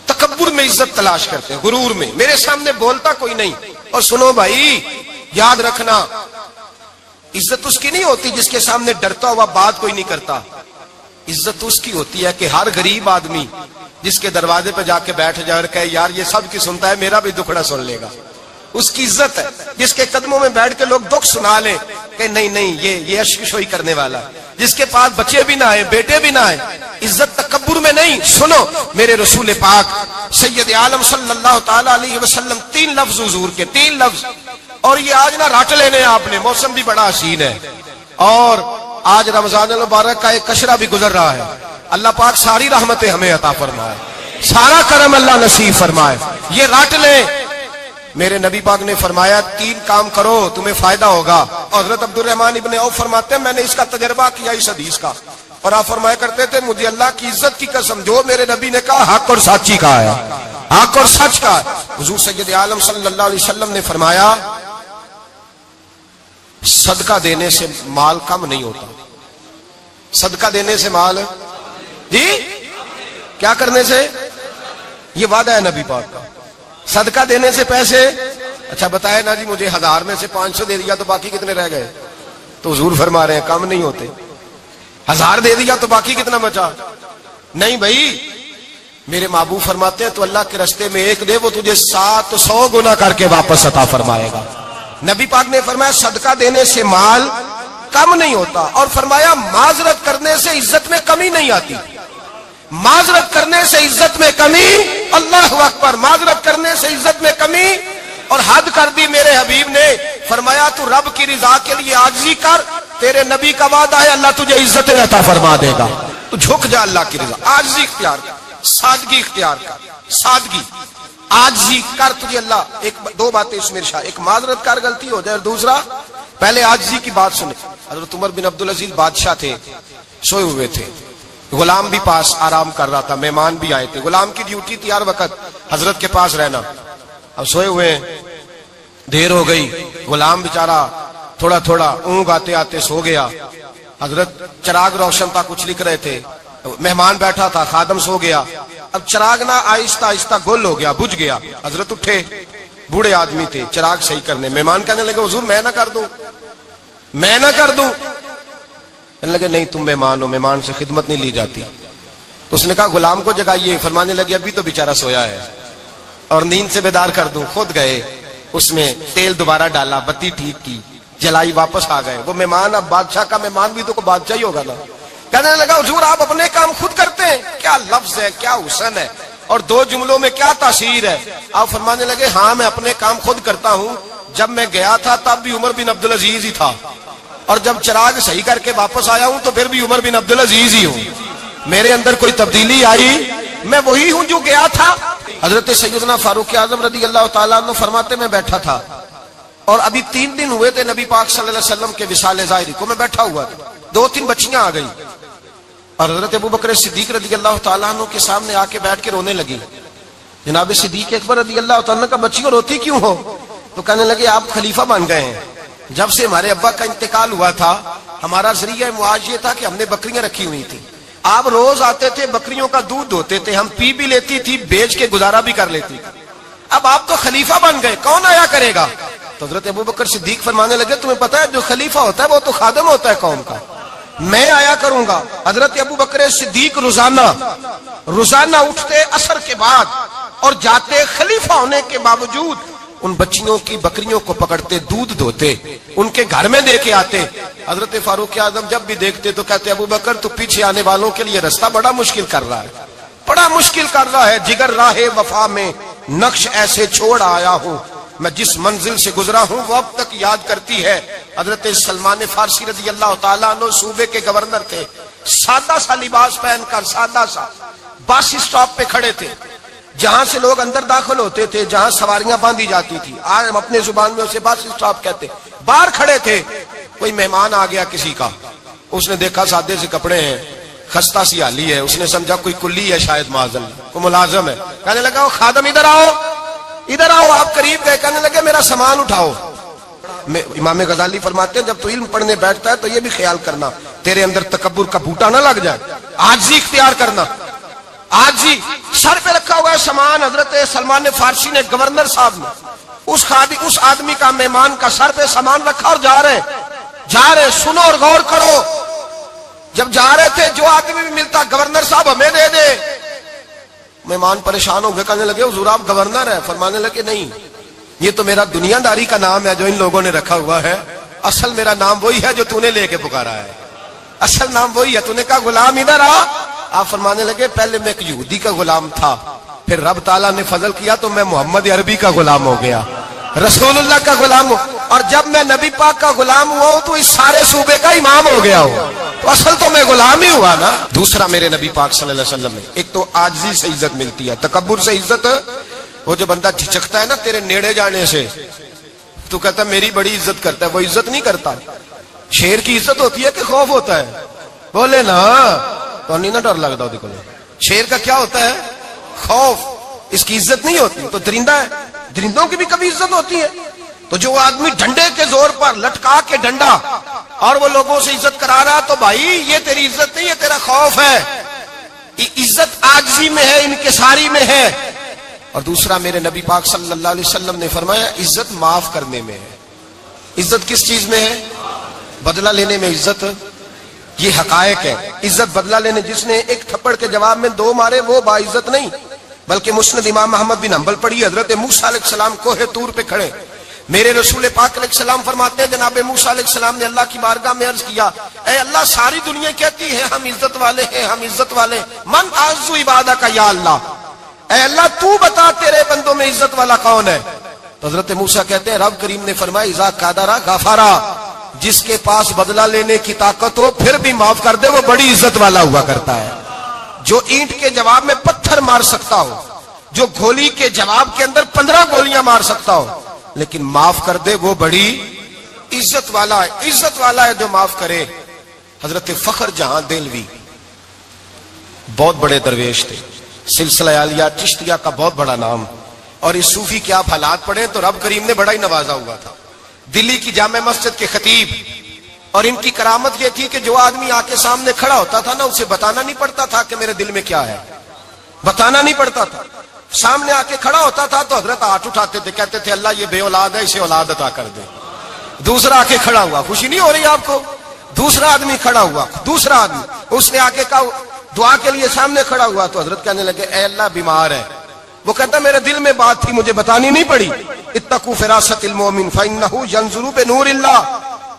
تکبر میں عزت تلاش کرتے ہیں، غرور میں. میرے سامنے بولتا کوئی نہیں. اور سنو بھائی یاد رکھنا، عزت اس کی نہیں ہوتی جس کے سامنے ڈرتا ہوا بات کوئی نہیں کرتا. عزت اس کی ہوتی ہے کہ ہر غریب آدمی جس کے دروازے پہ جا کے بیٹھ جائے اور کہے یار یہ سب کی سنتا ہے میرا بھی دکھڑا سن لے گا، اس کی عزت ہے. جس کے قدموں میں بیٹھ کے لوگ دکھ سنا لیں کہ نہیں یہ اشکشوئی کرنے والا. جس کے پاس بچے بھی نہ آئے، بیٹے بھی نہ آئے. عزت تکبر میں نہیں. سنو میرے رسول پاک سید عالم صلی اللہ تعالی علیہ وسلم 3 لفظ حضور کے، 3 لفظ. اور یہ آج نہ رٹ لینے آپ نے، موسم بھی بڑا حسین ہے اور آج رمضان المبارک کا ایک کشرہ بھی گزر رہا ہے. اللہ پاک ساری رحمتیں ہمیں عطا فرمائے، سارا کرم اللہ نصیب فرمائے. یہ رٹ لیں. میرے نبی پاک نے فرمایا 3 کام کرو تمہیں فائدہ ہوگا. حضرت عبد الرحمن ابن عوف فرماتے ہیں میں نے اس کا تجربہ کیا اس حدیث کا، اور آپ فرمایا کرتے تھے مجھے اللہ کی عزت کی قسم جو میرے نبی نے کہا حق اور سچی کا ہے، حق اور سچ کا ہے. حضور سید عالم صلی اللہ علیہ وسلم نے فرمایا صدقہ دینے سے مال کم نہیں ہوتا. صدقہ دینے سے مال جی کیا کرنے سے؟ یہ وعدہ ہے نبی پاک کا. صدقہ دینے سے پیسے. اچھا بتائے نا جی مجھے 1000 میں سے 500 دے دیا تو باقی کتنے رہ گئے؟ تو حضور فرما رہے ہیں کم نہیں ہوتے. 1000 دے دیا تو باقی کتنا بچا؟ نہیں بھائی، میرے محبوب فرماتے ہیں تو اللہ کے رستے میں ایک دے وہ تجھے 700 گنا کر کے واپس عطا فرمائے گا. نبی پاک نے فرمایا صدقہ دینے سے مال کم نہیں ہوتا، اور فرمایا معذرت کرنے سے عزت میں کمی نہیں آتی. معذرت کرنے سے عزت میں کمی، اللہ اکبر، معذرت کرنے سے عزت میں کمی. اور حد کر دی میرے حبیب نے، فرمایا تو رب کی رضا کے لیے عاجزی کر، تیرے نبی کا وعدہ ہے اللہ تجھے عزت عطا فرما دے گا. تو جھک جا اللہ کی رضا، عاجزی اختیار کر، سادگی اختیار کر، سادگی عاجزی کر، تجھے اللہ. ایک دو باتیں اس میں ارشاد، ایک معذرت کر غلطی ہو جائے، اور دوسرا پہلے عاجزی کی بات سنے. حضرت عمر بن عبدالعزیز بادشاہ تھے، سوئے ہوئے تھے، غلام بھی پاس آرام کر رہا تھا، مہمان بھی آئے تھے. غلام کی ڈیوٹی تھی ہر وقت حضرت کے پاس رہنا. اب سوئے ہوئے ہیں، دیر ہو گئی، غلام بیچارہ تھوڑا تھوڑا اونگ آتے آتے سو گیا. حضرت چراغ روشن تھا، کچھ لکھ رہے تھے، مہمان بیٹھا تھا، خادم سو گیا. اب چراغ نہ آہستہ آہستہ گل ہو گیا، بجھ گیا. حضرت اٹھے، بوڑھے آدمی تھے، چراغ صحیح کرنے. مہمان کہنے لگے حضور میں نہ کر دوں، میں نہ کر دوں. کہنے لگے نہیں تم مہمان ہو، مہمان سے خدمت نہیں لی جاتی. تو اس نے کہا غلام کو جگائیے. فرمانے لگے ابھی تو بیچارہ سویا ہے اور نیند سے بیدار کر دوں. خود گئے، اس میں تیل دوبارہ ڈالا، بتی ٹھیک کی، جلائی، واپس آ گئے. وہ مہمان اب بادشاہ کا مہمان بھی تو کوئی بادشاہ ہی ہوگا نا. کہنے لگا حضور آپ اپنے کام خود کرتے ہیں. کیا لفظ ہے، کیا حسن ہے، اور دو جملوں میں کیا تاثیر ہے. آپ فرمانے لگے ہاں میں اپنے کام خود کرتا ہوں. جب میں گیا تھا تب بھی عمر بن عبدالعزیز ہی تھا، اور جب چراغ صحیح کر کے واپس آیا ہوں تو پھر بھی عمر بن عبدالعزیز ہی ہوں. میرے اندر کوئی تبدیلی آئی؟ میں وہی ہوں جو گیا تھا. حضرت سیدنا فاروق اعظم رضی اللہ تعالیٰ عنہ فرماتے میں بیٹھا تھا، اور ابھی 3 دن ہوئے تھے نبی پاک صلی اللہ علیہ وسلم کے وصال ظاہری کو. میں بیٹھا ہوا تھا، 2-3 بچیاں آ گئی، اور حضرت ابوبکر صدیق رضی اللہ تعالیٰ عنہ کے سامنے آ کے بیٹھ کے رونے لگی. جناب صدیق اکبر رضی اللہ تعالیٰ عنہ کا بچیوں روتی کیوں ہو؟ تو کہنے لگے آپ خلیفہ بن گئے ہیں. جب سے ہمارے ابا کا انتقال ہوا تھا ہمارا ذریعہ معاش یہ تھا کہ ہم نے بکریاں رکھی ہوئی تھی. آپ روز آتے تھے، بکریوں کا دودھ دھوتے تھے، ہم پی بھی لیتی تھی، بیچ کے گزارا بھی کر لیتی تھی. اب آپ تو خلیفہ بن گئے، کون آیا کرے گا؟ تو حضرت ابوبکر صدیق فرمانے لگے تمہیں پتا ہے جو خلیفہ ہوتا ہے وہ تو خادم ہوتا ہے قوم کا، میں آیا کروں گا. حضرت ابوبکر صدیق روزانہ اٹھتے عصر کے بعد اور جاتے، خلیفہ ہونے کے باوجود ان بچیوں کی بکریوں کو پکڑتے، دودھ دھوتے، ان کے گھر میں دے کے آتے. حضرت فاروق اعظم جب بھی دیکھتے تو کہتے ابوبکر تو پیچھے آنے والوں کے لیے رستہ بڑا مشکل کر رہا ہے، بڑا مشکل کر رہا ہے. جگر راہ وفا میں نقش ایسے چھوڑ آیا ہوں، میں جس منزل سے گزرا ہوں وہ اب تک یاد کرتی ہے. حضرت سلمان فارسی رضی اللہ تعالیٰ عنہ صوبے کے گورنر تھے، سادہ سا لباس پہن کر، سادہ سا، بس اسٹاپ پہ کھڑے تھے، جہاں سے لوگ اندر داخل ہوتے تھے، جہاں سواریاں باندھی جاتی تھی، آج ہم اپنے زبان میں اسے بس اسٹاپ کہتے. باہر کھڑے تھے، کوئی مہمان آ گیا کسی کا، اس نے دیکھا سادے سے کپڑے ہیں، خستہ سی حالی ہے، اس نے سمجھا کوئی کلی ہے، شاید معذل کوئی ملازم ہے. کہنے لگا وہ خادم ادھر آؤ، ادھر آؤ. آپ قریب گئے، کہنے لگے میرا سامان اٹھاؤ. امام غزالی فرماتے ہیں جب تو علم پڑھنے بیٹھتا ہے تو یہ بھی خیال کرنا تیرے اندر تکبر کا بوٹا نہ لگ جائے، عاجزی اختیار کرنا. عاجزی، سر پہ رکھا ہوا ہے سامان. حضرت سلمان فارسی نے، گورنر صاحب نے، اس آدمی کا، مہمان کا سر پہ سامان رکھا اور جا رہے. سنو اور غور کرو. جب جا رہے تھے جو آدمی بھی ملتا گورنر صاحب ہمیں دے دے. مہمان پریشان ہو گئے، کہنے لگے حضور آپ گورنر ہیں؟ فرمانے لگے نہیں، یہ تو میرا دنیا داری کا نام ہے جو ان لوگوں نے رکھا ہوا ہے، اصل میرا نام وہی ہے جو تو نے لے کے پکارا ہے، اصل نام وہی ہے. تو نے کہا غلام ادھر آ. آپ فرمانے لگے پہلے میں ایک یہودی کا غلام تھا، پھر رب تعالیٰ نے فضل کیا تو میں محمد عربی کا غلام ہو گیا، رسول اللہ کا غلام ہوں، اور جب میں نبی پاک کا غلام ہوا ہوں تو اس سارے صوبے کا امام ہو گیا ہوں، تو اصل تو میں غلام ہی ہوا نا. دوسرا میرے نبی پاک صلی اللہ علیہ وسلم میں ایک تو عاجزی سے عزت ملتی ہے، تکبر سے عزت. وہ جو بندہ جھجکتا ہے نا تیرے نیڑے جانے سے، تو کہتا ہے میری بڑی عزت کرتا ہے، وہ عزت نہیں کرتا. شیر کی عزت ہوتی ہے کہ خوف ہوتا ہے؟ بولے نا تو نہیں نا ڈر لگتا. دیکھو شیر کا کیا ہوتا ہے؟ خوف. اس کی عزت نہیں ہوتی. تو درندہ ہے، درندوں کی بھی کبھی عزت ہوتی ہے. تو جو آدمی ڈنڈے کے زور پر لٹکا کے ڈنڈا اور وہ لوگوں سے عزت کرا رہا، تو بھائی یہ تیری عزت نہیں، یہ تیرا خوف ہے. عزت عاجزی میں ہے، انکساری میں ہے. اور دوسرا میرے نبی پاک صلی اللہ علیہ وسلم نے فرمایا عزت معاف کرنے میں ہے. عزت کس چیز میں ہے؟ بدلہ لینے میں عزت. یہ حقائق ہے. عزت بدلہ لینے، جس نے ایک تھپڑ کے جواب میں 2 مارے وہ باعزت نہیں، بلکہ مسند امام محمد بن حنبل پڑھی. حضرت موسیٰ علیہ السلام کوہ طور پہ کھڑے، میرے رسول پاک علیہ السلام فرماتے ہیں جناب موسیٰ علیہ السلام نے اللہ کی بارگاہ میں عرض کیا، اے اللہ ساری دنیا کہتی ہے ہم عزت والے ہیں، ہم عزت والے، من اعز عبادک یا اللہ، اے اللہ تو بتا تیرے بندوں میں عزت والا کون ہے؟ تو حضرت موسیٰ کہتے ہیں رب کریم نے فرمایا اذا قادر غفارا، جس کے پاس بدلہ لینے کی طاقت ہو پھر بھی معاف کر دے وہ بڑی عزت والا ہوا کرتا ہے. جو اینٹ کے جواب میں پتھر مار سکتا ہو، جو گولی کے جواب کے اندر 15 گولیاں مار سکتا ہو لیکن معاف کر دے وہ بڑی عزت والا ہے. عزت والا ہے جو معاف کرے. حضرت فخر جہاں دہلوی بہت بڑے درویش تھے، سلسلہ عالیہ چشتیہ کا بہت بڑا نام، اور اس صوفی کے آپ حالات پڑھیں تو رب کریم نے بڑا ہی نوازا ہوا تھا. دلی کی جامع مسجد کے خطیب، اور ان کی کرامت یہ تھی کہ جو آدمی آ کے سامنے کھڑا ہوتا تھا نا اسے بتانا نہیں پڑتا تھا کہ میرے دل میں کیا ہے، بتانا نہیں پڑتا تھا. سامنے آ کے کھڑا ہوتا تھا تو حضرت ہاتھ اٹھاتے تھے، کہتے تھے اللہ یہ بے اولاد ہے اسے اولاد عطا کر دے. دوسرا آ کے کھڑا ہوا، خوشی نہیں ہو رہی آپ کو؟ دوسرا آدمی کھڑا ہوا، دوسرا آدمی اس نے آ کے کہا دعا کے لیے سامنے کھڑا ہوا تو حضرت کہنے لگے اے اللہ بیمار ہے. وہ کہتا میرے دل میں بات تھی مجھے بتانی نہیں پڑی. اتقوا فراست المؤمن فانه ينظر بنور اللہ.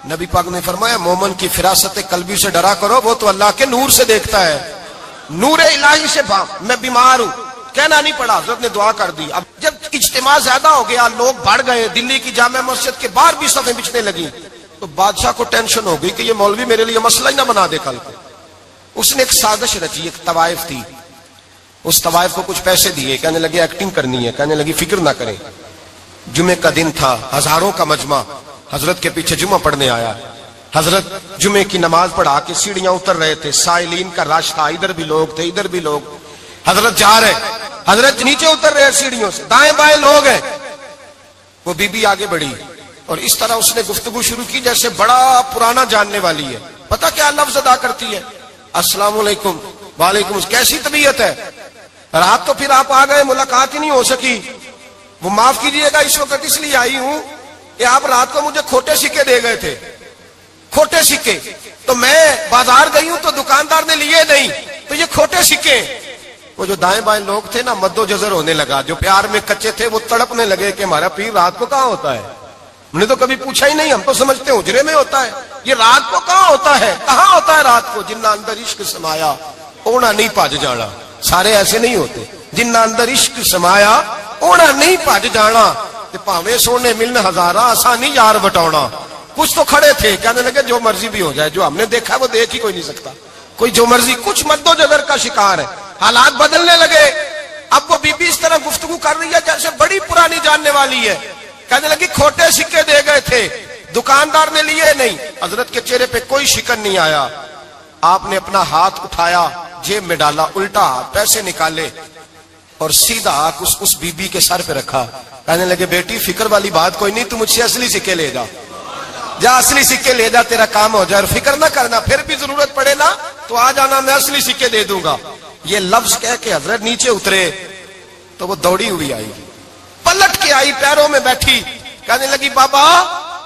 نبی پاک نے فرمایا مومن کی فراست قلبی سے ڈرا کرو، وہ تو اللہ کے نور سے دیکھتا ہے. نور الہی سے میں بیمار ہوں، کہنا نہیں پڑا، حضرت نے دعا کر دی. اب جب اجتماع زیادہ ہو گیا، لوگ بڑھ گئے، دلی کی جامع مسجد کے باہر بھی صفیں بچھنے لگی، تو بادشاہ کو ٹینشن ہو گئی کہ یہ مولوی میرے لیے مسئلہ ہی نہ بنا دے کل کو. اس نے ایک سازش رچی، ایک طوائف تھی، اس طوائف کو کچھ پیسے دیے، کہنے لگے ایکٹنگ کرنی ہے، کہنے لگی فکر نہ کریں. جمعے کا دن تھا، ہزاروں کا مجمع حضرت کے پیچھے جمعہ پڑھنے آیا. حضرت جمعے کی نماز پڑھا کے سیڑھیاں اتر رہے تھے، سائلین کا رش تھا، ادھر بھی لوگ تھے ادھر بھی لوگ. حضرت جا رہے، حضرت نیچے اتر رہے سیڑھیوں سے، دائیں بائیں لوگ ہیں. وہ بی بی آگے بڑھی اور اس طرح اس نے گفتگو شروع کی جیسے بڑا پرانا جاننے والی ہے. پتہ کیا لفظ ادا کرتی ہے؟ السلام علیکم. وعلیکم السلام. کیسی طبیعت ہے؟ رات تو پھر آپ آ گئے، ملاقات ہی نہیں ہو سکی. وہ معاف کیجئے گا اس وقت اس لیے آئی ہوں کہ آپ رات کو مجھے کھوٹے سکے دے گئے تھے، کھوٹے سکے، تو میں بازار گئی ہوں تو دکاندار نے لیے نہیں، تو یہ کھوٹے سکے. وہ جو دائیں بائیں لوگ تھے نا مد و جزر ہونے لگا، جو پیار میں کچے تھے وہ تڑپنے لگے کہ ہمارا پیر رات کو کہاں ہوتا ہے. ہم نے تو کبھی پوچھا ہی نہیں، ہم تو سمجھتے حجرے میں ہوتا ہے، یہ رات کو کہاں ہوتا ہے، کہاں ہوتا ہے رات کو. جنہ اندر عشق سمایا اونا نہیں پاج جانا. سارے ایسے نہیں ہوتے. جنہ اندر عشق سمایا اونا نہیں پاج جانا. پاوے سونے ملن ہزارہ آسانی یار بٹاؤنا. کچھ تو کھڑے تھے، کہنے لگے جو مرضی بھی ہو جائے، جو ہم نے دیکھا وہ دیکھ ہی کوئی نہیں سکتا، کوئی جو مرضی. کچھ مد و جزر کا شکار ہے. حالات بدلنے لگے. اب وہ بی بی اس طرح گفتگو کر رہی ہے جیسے بڑی پرانی جاننے والی ہے. کہنے لگی کھوٹے سکے دے گئے تھے، دکاندار نے لیے نہیں. حضرت کے چہرے پہ کوئی شکن نہیں آیا. آپ نے اپنا ہاتھ اٹھایا، جیب میں ڈالا، الٹا ہاتھ، پیسے نکالے اور سیدھا ہاتھ اس بی بی کے سر پہ رکھا. کہنے لگے بیٹی فکر والی بات کوئی نہیں، تو مجھ سے اصلی سکے لے جا، جا اصلی سکے لے جا، تیرا کام ہو جائے. اور فکر نہ کرنا، پھر بھی ضرورت پڑے نا تو آ جانا، میں اصلی سکے دے دوں گا. یہ لفظ کہہ کے حضرت نیچے اترے تو وہ دوڑی ہوئی آئی، پلٹ کے آئی، پیروں میں بیٹھی. کہنے لگی بابا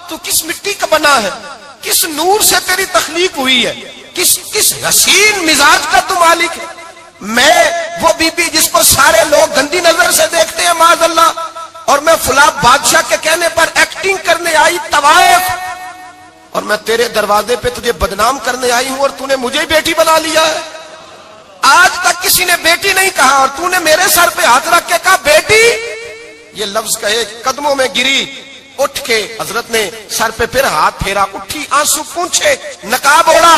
تو کس مٹی کا بنا ہے، کس نور سے تیری تخلیق ہوئی ہے، کس حسین مزاج کا تو مالک ہے. میں وہ بی بی جس کو سارے لوگ گندی نظر سے دیکھتے ہیں معاذ اللہ، اور میں فلاں بادشاہ کے کہنے پر ایکٹنگ کرنے آئی طوائف، اور میں تیرے دروازے پہ تجھے بدنام کرنے آئی ہوں اور تو نے مجھے بیٹی بنا لیا ہے. آج تک کسی نے بیٹی نہیں کہا اور تو نے میرے سر پہ ہاتھ رکھ کے کہا بیٹی. یہ لفظ کہے قدموں میں گری، اٹھ کے حضرت نے سر پہ پھر ہاتھ پھیرا، اٹھی، آنسو پونچھے، نقاب اوڑا.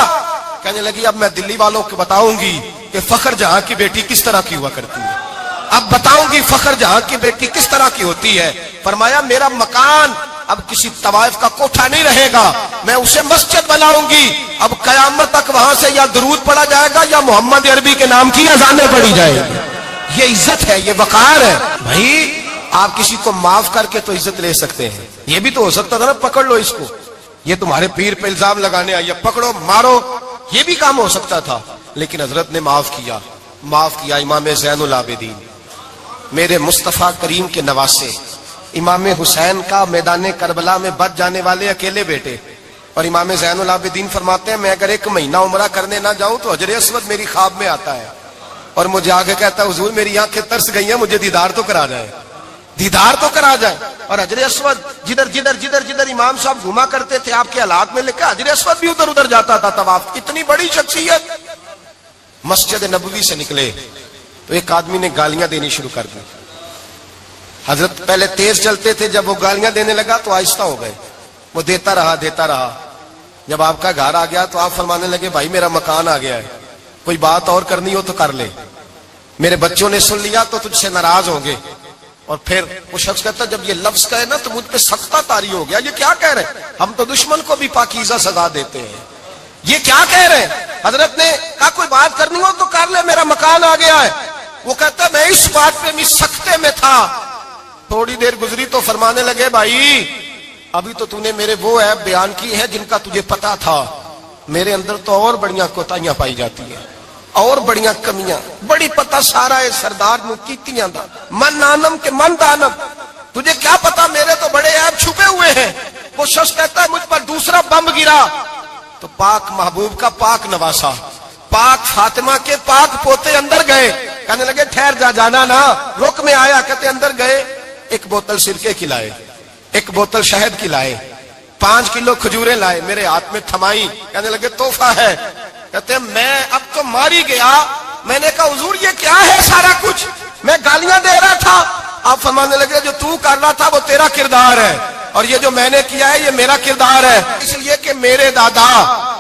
کہنے لگی اب میں دلی والوں کو بتاؤں گی کہ فخر جہاں کی بیٹی کس طرح کی ہوا کرتی ہے، اب بتاؤں گی فخر جہاں کی بیٹی کس طرح کی ہوتی ہے. فرمایا میرا مکان اب کسی طوائف کا کوٹھا نہیں رہے گا، میں اسے مسجد بناؤں گی. اب قیامت تک وہاں سے یا درود پڑھا جائے گا یا محمد عربی کے نام کی اذانیں پڑھی جائے گی. یہ عزت ہے، یہ وقار ہے. بھائی آپ کسی کو معاف کر کے تو عزت لے سکتے ہیں، یہ بھی تو ہو سکتا تھا نا پکڑ لو اس کو، یہ تمہارے پیر پہ الزام لگانے آئی ہے، پکڑو مارو، یہ بھی کام ہو سکتا تھا، لیکن حضرت نے معاف کیا۔ امام زین العابدین میرے مصطفیٰ کریم کے نواسے، امام حسین کا میدان کربلا میں بچ جانے والے اکیلے بیٹے، اور امام زین العابدین فرماتے ہیں میں اگر 1 مہینہ عمرہ کرنے نہ جاؤں تو حجر اسود میری خواب میں آتا ہے اور مجھے آگے کہتا ہے حضور میری آنکھیں ترس گئی ہیں، مجھے دیدار تو کرا جائے، دیدار تو کرا جائے۔ اور حجر اسود جدھر امام صاحب گھما کرتے تھے آپ کے حالات میں لکھا حجر اسود بھی ادھر جاتا تھا طواف۔ اتنی بڑی شخصیت مسجد نبوی سے نکلے تو ایک آدمی نے گالیاں دینی شروع کر دی۔ حضرت پہلے تیز چلتے تھے، جب وہ گالیاں دینے لگا تو آہستہ ہو گئے، وہ دیتا رہا۔ جب آپ کا گھر آ گیا تو آپ فرمانے لگے بھائی میرا مکان آ گیا ہے، کوئی بات اور کرنی ہو تو کر لے، میرے بچوں نے سن لیا تو تجھ سے ناراض ہوں گے۔ اور پھر وہ شخص کہتا جب یہ لفظ کہے نا تو مجھ پہ سختہ طاری ہو گیا، یہ کیا کہہ رہے ہیں؟ ہم تو دشمن کو بھی پاکیزہ سزا دیتے ہیں، یہ کیا کہہ رہے ہیں؟ حضرت نے کہا کوئی بات کرنی ہو تو کر لے، میرا مکان آ گیا ہے۔ وہ کہتا ہے میں اس بات پہ بھی سختے میں تھا۔ تھوڑی دیر گزری تو فرمانے لگے بھائی ابھی تو نے میرے وہ عیب بیان کی ہے جن کا تجھے پتا تھا، میرے اندر تو اور بڑیاں کوتاہیاں پائی جاتی ہیں، اور بڑیاں کمیاں، بڑی پتا سارا ہے سردار نو کیتیاں دا من نانم کے من دانم، تجھے کیا پتا میرے تو بڑے عیب چھپے ہوئے ہیں۔ وہ شخص کہتا ہے مجھ پر دوسرا بم گرا تو پاک محبوب کا پاک نواسا، پاک فاطمہ کے پاک پوتے اندر گئے، کہنے لگے ٹھہر جانا نا، رک میں آیا، کہتے اندر گئے، 1 بوتل سرکے کی لائے، 1 بوتل شہد کی لائے، 5 کلو کھجوریں لائے، میرے ہاتھ میں تھمائی، کہنے لگے تحفہ ہے۔ کہتے ہیں میں اب تو ماری گیا، میں نے کہا حضور یہ کیا ہے سارا کچھ، میں گالیاں دے رہا تھا۔ آپ فرمانے لگے جو تو کر رہا تھا وہ تیرا کردار ہے اور یہ جو میں نے کیا ہے یہ میرا کردار ہے، اس لیے کہ میرے دادا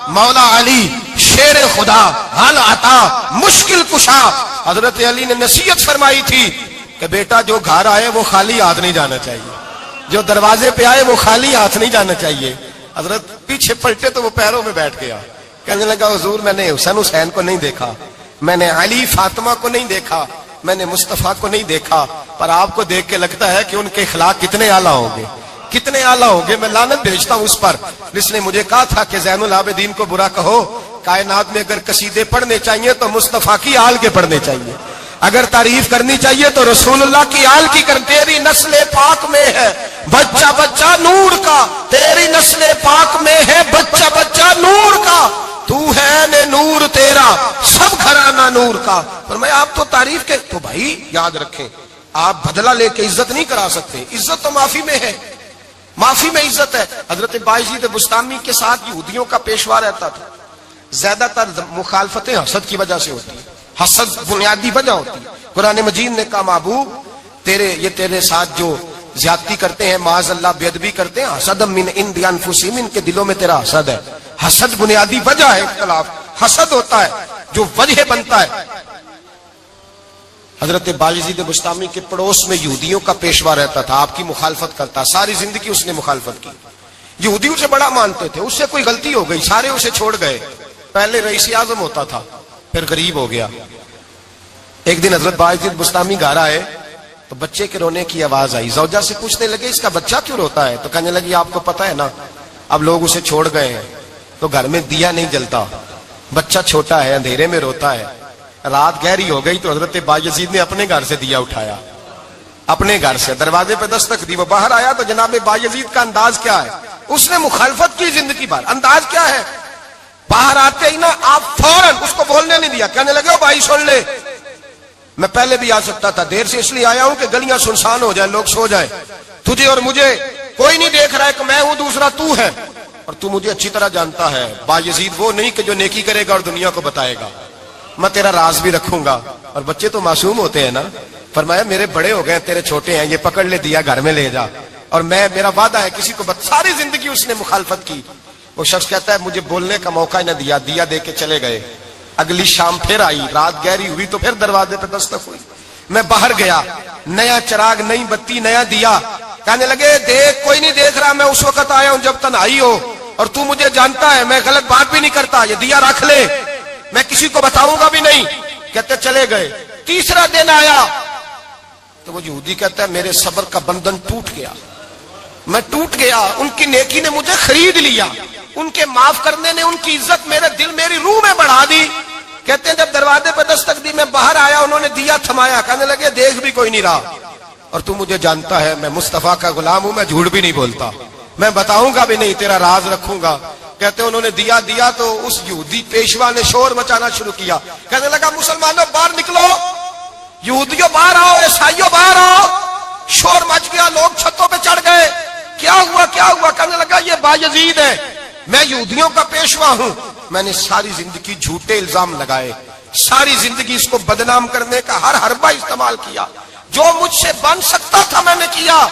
مولا علی شیر خدا حل عطا مشکل کشا، حضرت علی نے نصیحت فرمائی تھی کہ بیٹا جو گھر آئے وہ خالی ہاتھ نہیں جانا چاہیے، جو دروازے پہ آئے وہ خالی ہاتھ نہیں جانا چاہیے۔ حضرت پیچھے پلٹے تو وہ پیروں میں بیٹھ گیا، کہنے لگا حضور میں نے حسین کو نہیں دیکھا، میں نے علی فاطمہ کو نہیں دیکھا، میں نے مصطفیٰ کو نہیں دیکھا، پر آپ کو دیکھ کے لگتا ہے کہ ان کے اخلاق کتنے اعلیٰ ہوں گے، کتنے اعلیٰ ہوں گے۔ میں لعنت بھیجتا ہوں اس پر جس نے مجھے کہا تھا کہ زین العابدین کو برا کہو، کائنات میں اگر قصیدے پڑھنے چاہیے تو مصطفیٰ کی آل کے پڑھنے چاہیے، اگر تعریف کرنی چاہیے تو رسول اللہ کی آل کی کر۔ تیری نسل پاک میں ہے بچہ بچہ نور کا، تیری نسل پاک میں ہے بچہ بچہ نور کا، تو ہے نے نور تیرا سب گھرانہ نور کا۔ فرمایا آپ تو تعریف کے تو بھائی یاد رکھیں آپ بدلہ لے کے عزت نہیں کرا سکتے، عزت تو معافی میں ہے، معافی میں عزت ہے۔ حضرت بایزید بستامی کے ساتھ یہودیوں کا پیشوا رہتا تھا، زیادہ تر مخالفتیں حسد کی وجہ سے ہوتی ہیں، حسد بنیادی وجہ ہوتی ہے۔ قرآن مجید نے کہا محبوب یہ تیرے ساتھ جو زیادتی کرتے ہیں معاذ اللہ بے ادبی کرتے ہیں، حسد من عند انفسہم، ان کے دلوں میں تیرا حسد ہے۔ حسد بنیادی وجہ ہے اختلاف، حسد ہوتا ہے جو وجہ بنتا ہے۔ حضرت بایزید بستامی کے پڑوس میں یہودیوں کا پیشوا رہتا تھا، آپ کی مخالفت کرتا، ساری زندگی اس نے مخالفت کی، یہودی اسے بڑا مانتے تھے، اس سے کوئی غلطی ہو گئی سارے اسے چھوڑ گئے، پہلے رئیس اعظم ہوتا تھا پھر غریب ہو گیا۔ ایک دن حضرت بایزید بستامی گھر آئے تو بچے کے رونے کی آواز آئی، زوجہ سے پوچھنے لگے اس کا بچہ کیوں روتا ہے؟ تو کہنے لگی آپ کو پتا ہے نا اب لوگ اسے چھوڑ گئے ہیں تو گھر میں دیا نہیں جلتا، بچہ چھوٹا ہے اندھیرے میں روتا ہے۔ رات گہری ہو گئی تو حضرت بایزید نے اپنے گھر سے دیا اٹھایا، اپنے گھر سے دروازے پہ دستک دی، وہ باہر آیا تو جناب بایزید کا انداز کیا ہے، اس نے مخالفت کی زندگی بھر، انداز کیا ہے، باہر آتے ہی نا آپ فوراً اس کو بولنے نہیں دیا، کہنے لگے بھائی سن لے میں پہلے بھی آ سکتا تھا، دیر سے اس لیے آیا ہوں کہ گلیاں سنسان ہو جائیں، لوگ سو جائیں، تجھے اور مجھے کوئی نہیں دیکھ رہا ہے کہ میں ہوں دوسرا تو ہے، اور تو مجھے اچھی طرح جانتا ہے بایزید وہ نہیں کہ جو نیکی کرے گا اور دنیا کو بتائے گا، میں تیرا راز بھی رکھوں گا۔ اور بچے تو معصوم ہوتے ہیں نا، فرمایا میرے بڑے ہو گئے تیرے چھوٹے ہیں، یہ پکڑ لے دیا گھر میں لے جا، اور میرا وعدہ ہے کسی کو ساری زندگی اس نے مخالفت کی۔ وہ شخص کہتا ہے مجھے بولنے کا موقع نہ دیا، دیا دے کے چلے گئے۔ اگلی شام پھر آئی، رات گہری ہوئی تو پھر دروازے پہ دستک ہوئی، میں باہر گیا، نیا چراغ نئی بتی نیا دیا، کہنے لگے دیکھ کوئی نہیں دیکھ رہا، میں اس وقت آیا ہوں جب تنہائی ہو اور تو مجھے جانتا ہے، میں غلط بات بھی نہیں کرتا، یہ دیا رکھ لے، میں کسی کو بتاؤں گا بھی نہیں۔ کہتے چلے گئے۔ تیسرا دن آیا تو وہ یہودی کہتا ہے میرے صبر کا بندھن ٹوٹ گیا، میں ٹوٹ گیا، ان کی نیکی نے مجھے خرید لیا، ان کے معاف کرنے نے ان کی عزت میرے دل میری روح میں بڑھا دی. کہتے ہیں جب دروازے پہ دستک دی میں باہر آیا، انہوں نے دیا تھمایا، کہنے لگے دیکھ بھی کوئی نہیں رہا، اور تو مجھے جانتا ہے میں مصطفیٰ کا غلام ہوں، میں جھوٹ بھی نہیں بولتا، میں بتاؤں گا بھی نہیں، تیرا راز رکھوں گا. کہتے ہیں انہوں نے دیا تو اس یہودی پیشوا نے شور مچانا شروع کیا، کہنے لگا مسلمانوں باہر نکلو، یہودیوں باہر آؤ، عیسائیوں باہر آؤ. شور مچ گیا، لوگ چھتوں پہ چڑھ گئے. کیا ہوا؟ کہنے لگا یہ بایزید ہے، میں یہودیوں کا پیشوا ہوں. میں نے ساری زندگی جھوٹے الزام لگائے، ساری زندگی اس کو بدنام کرنے کا ہر حربہ استعمال کیا، جو مجھ سے بن سکتا تھا میں نے کیا.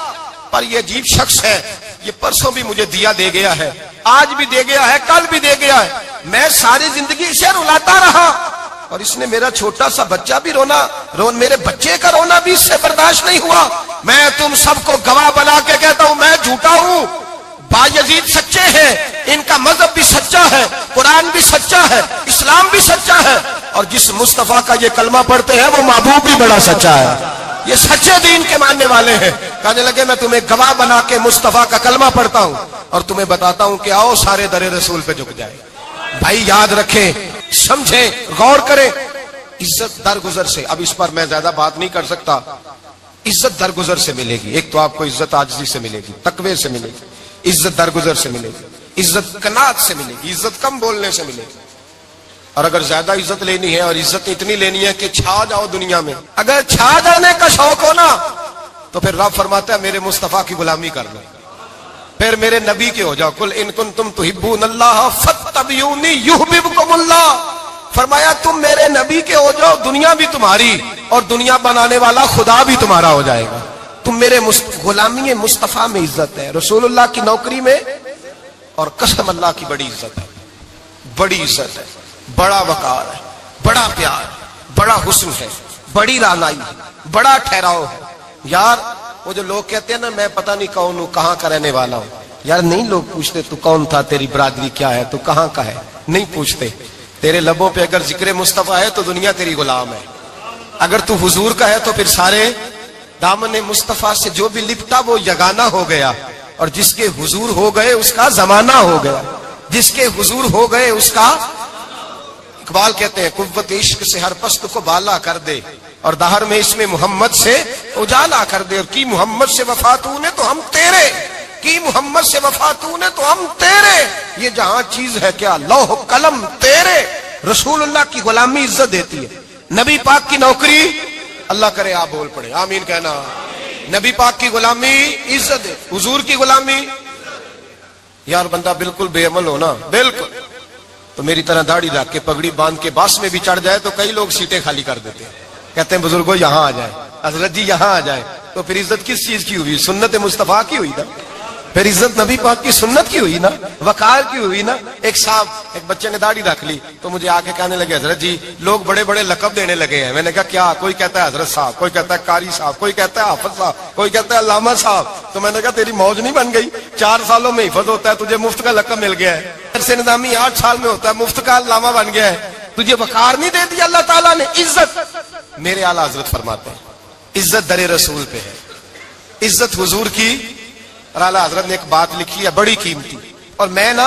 پر یہ عجیب شخص ہے، یہ پرسوں بھی مجھے دیا دے گیا ہے، آج بھی دے گیا ہے، کل بھی دے گیا ہے. میں ساری زندگی اسے رلاتا رہا، اور اس نے میرا چھوٹا سا بچہ بھی میرے بچے کا رونا بھی اس سے برداشت نہیں ہوا. میں تم سب کو گواہ بنا کے کہتا ہوں میں جھوٹا ہوں، بایزید سچے ہیں، ان کا مذہب بھی سچا ہے، قرآن بھی سچا ہے، اسلام بھی سچا ہے، اور جس مصطفیٰ کا یہ کلمہ پڑھتے ہیں وہ محبوب بھی بڑا سچا ہے، یہ سچے دین کے ماننے والے ہیں. کہنے لگے میں تمہیں گواہ بنا کے مصطفیٰ کا کلمہ پڑھتا ہوں اور تمہیں بتاتا ہوں کہ آؤ سارے در رسول پہ جھک جائے. بھائی یاد رکھیں، سمجھیں، غور کریں. عزت درگزر سے، اب اس پر میں زیادہ بات نہیں کر سکتا. عزت درگزر سے ملے گی. ایک تو آپ کو عزت عاجزی سے ملے گی، تقوی سے ملے گی، عزت درگزر سے ملے گی، عزت قناعت سے ملے گی، عزت کم بولنے سے ملے گی. اور اگر زیادہ عزت لینی ہے اور عزت اتنی لینی ہے کہ چھا جاؤ دنیا میں، اگر چھا جانے کا شوق ہو نا تو پھر رب فرماتا ہے میرے مصطفیٰ کی غلامی کر لو، پھر میرے نبی کے ہو جاؤ. قل ان کنتم تحبون اللہ فاتبعونی یحببکم اللہ. فرمایا تم میرے نبی کے ہو جاؤ، دنیا بھی تمہاری اور دنیا بنانے والا خدا بھی تمہارا ہو جائے گا. تم میرے غلامی مصطفیٰ میں عزت ہے، رسول اللہ کی نوکری میں، اور قسم اللہ کی بڑی عزت ہے، بڑی عزت ہے، بڑا وقار ہے، بڑا پیار، بڑا حسن ہے، بڑی رعنائی ہے، بڑا ٹھہراؤ ہے. یار وہ جو لوگ کہتے ہیں نا میں پتہ نہیں کون ہوں، کہاں کا رہنے والا ہوں، یار نہیں لوگ پوچھتے تو کون تھا، تیری برادری کیا ہے، تو کہاں کا ہے، نہیں پوچھتے. تیرے لبوں پہ اگر ذکر مصطفیٰ ہے تو دنیا تیری غلام ہے، اگر تو حضور کا ہے تو پھر سارے دامن مصطفیٰ سے جو بھی لپٹا وہ یگانہ ہو گیا، اور جس کے حضور ہو گئے اس کا زمانہ ہو گیا، جس کے حضور ہو گئے اس کا. اقبال کہتے ہیں قوت عشق سے ہر پست کو بالا کر دے، اور دہر میں اس میں محمد سے اجالا کر دے. اور کی محمد سے وفا تو نے تو ہم تیرے، کی محمد سے وفا تو نے تو ہم تیرے. یہ جہاں چیز ہے کیا لوح قلم تیرے. رسول اللہ کی غلامی عزت دیتی ہے، نبی پاک کی نوکری، اللہ کرے آپ بول پڑے آمین کہنا. نبی پاک کی غلامی عزت ہے، حضور کی غلامی. یار بندہ بالکل بے عمل ہونا، بالکل تو میری طرح داڑھی رکھ کے پگڑی باندھ کے باس میں بھی چڑھ جائے تو کئی لوگ سیٹیں خالی کر دیتے ہیں، کہتے ہیں بزرگوں یہاں آ جائے، حضرت جی یہاں آ جائے. تو پھر عزت کس چیز کی ہوئی؟ سنت مصطفیٰ کی ہوئی نا، پھر عزت نبی پاک کی سنت کی ہوئی نا، وقار کی ہوئی نا. ایک صاحب ایک بچے نے داڑھی رکھ لی تو مجھے آ کے کہنے لگے حضرت جی لوگ بڑے بڑے لقب دینے لگے ہیں. میں نے کہا کیا؟ کوئی کہتا ہے حضرت صاحب، کوئی کہتا ہے قاری صاحب، کوئی کہتا ہے حافظ صاحب، کوئی کہتا ہے علامہ صاحب. تو میں نے کہا تیری موج نہیں بن گئی؟ 4 سالوں میں حفظ ہوتا ہے، تجھے مفت کا لقب مل گیا ہے. سے نظامی 8 سال میں ہوتا ہے، مفت کا علامہ بن گیا ہے. تجھے وقار نہیں دے دیا اللہ تعالیٰ نے؟ عزت میرے اعلیٰ حضرت فرماتے ہیں عزت در رسول پہ ہے، عزت حضور کی. اور اعلیٰ حضرت نے ایک بات لکھی ہے بڑی قیمتی، اور میں نا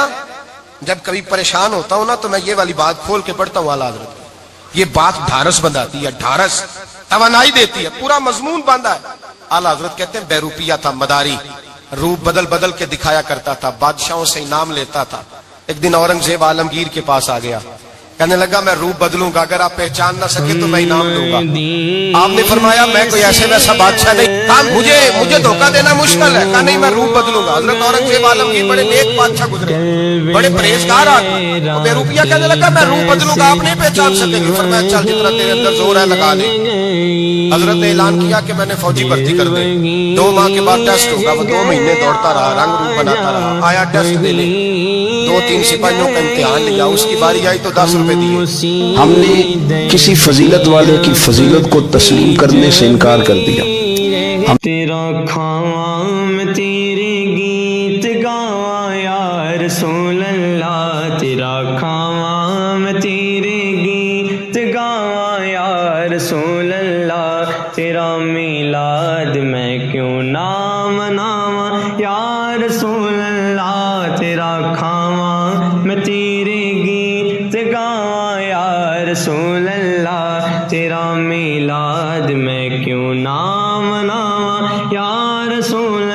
جب کبھی پریشان ہوتا ہوں نا تو میں یہ والی بات کھول کے پڑھتا ہوں اعلیٰ حضرت. یہ بات ڈھارس بندھاتی ہے، ڈھارس توانائی دیتی ہے، پورا مضمون باندھا ہے. اعلیٰ حضرت کہتے ہیں بیروپیہ تھا مداری، روپ بدل بدل کے دکھایا کرتا تھا، بادشاہوں سے انعام لیتا تھا. ایک دن اورنگزیب عالمگیر کے پاس آ گیا، کہنے لگا میں روپ بدلوں گا، اگر آپ پہچان نہ سکے تو میں انعام دوں گا. آپ نے فرمایا میں کوئی ایسے ویسا بادشاہ نہیں، کہا مجھے دھوکہ دینا مشکل ہے. کہا نہیں میں روپ بدلوں گا. حضرت اورنگزیب عالمگیر بڑے نیک بادشاہ گزرے، بڑے پرہیزگار آدمی. بے روپیہ کہنے لگا میں روپ بدلوں گا، آپ نہیں پہچان سکیں گے. فرمایا چل جتنا تیرے اندر زور ہے لگا لے. حضرت نے اعلان کیا کہ میں نے فوجی بھرتی کر دیں، 2 ماہ کے بعد ٹیسٹ ہوگا. وہ 2 مہینے دوڑتا رہا، رنگ روپ بناتا رہا، آیا ٹیسٹ دینے، 2-3 سپاہیوں کا امتحان لیا. اس کی باری آئی تو 10 روپے دیے. ہم نے کسی فضیلت والے کی فضیلت کو تسلیم کرنے سے انکار کر دیا. تیرا کھاواں میں تیرے گیت گاواں یا رسول اللہ، تیرا کھاواں میں تیرے گیت گاواں یا رسول اللہ، تیرا میلاد میں کیوں نہ مناواں یا اللہ تیرا میلاد میں کیوں نہ مناواں یا رسول